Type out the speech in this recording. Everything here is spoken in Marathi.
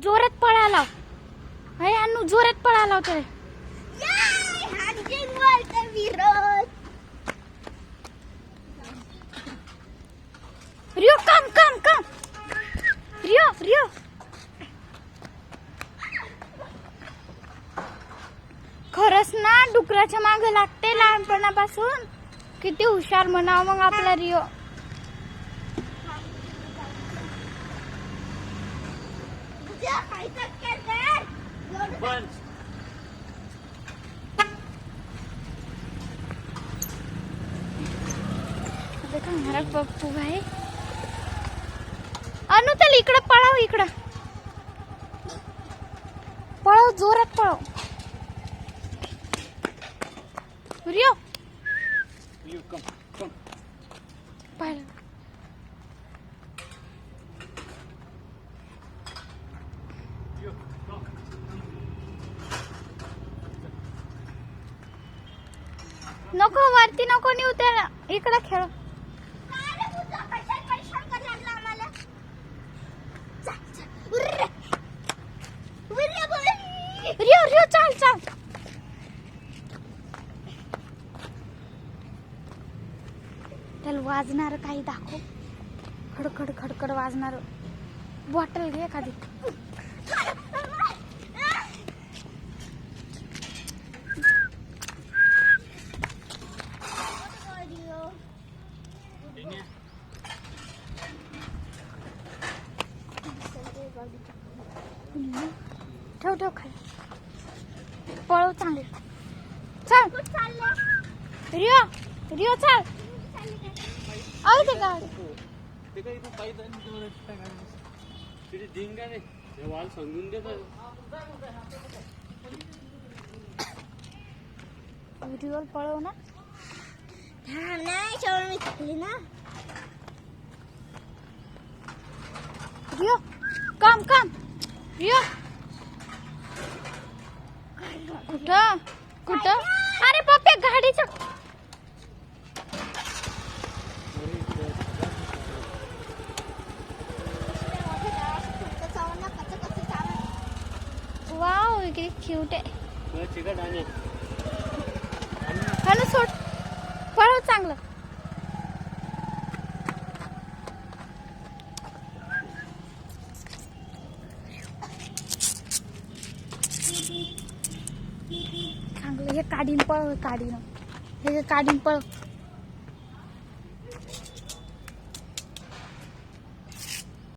जोरात पळाला. हे अनु जोरात पळाला होता. रिओ कम कम कम. रिओ रिओ खरंच ना डुकराच्या मागे लागते लहानपणापासून. किती हुशार म्हणावं मग आपला रिओ. घरात पप्पू आहे. अनु चल इकडं पळाव. इकडं पळव जोरात पळव. रिओ पाहिलं नको वरती नको नेऊ त्याला. इकडं खेळ. रिओ रिओ चाल चाल. त्याला वाजणार काही दाखव. खडखड खडखड वाजणार. बॉटल घे एखादी. ठेव ठेव खाली. पळव चांगले. चल रिओ रिओ चाल. अरे ते गाडी व्हिडिओ पळव ना. रिओ कम कम. रिओ कुठं कुठं. अरे पप्पे गाडीचं. वाव किती क्यूट आहे. हॅलो सोड पळव चांगलं. चांगलं हे काढीन पळव. काढीन हे काढीन पळव.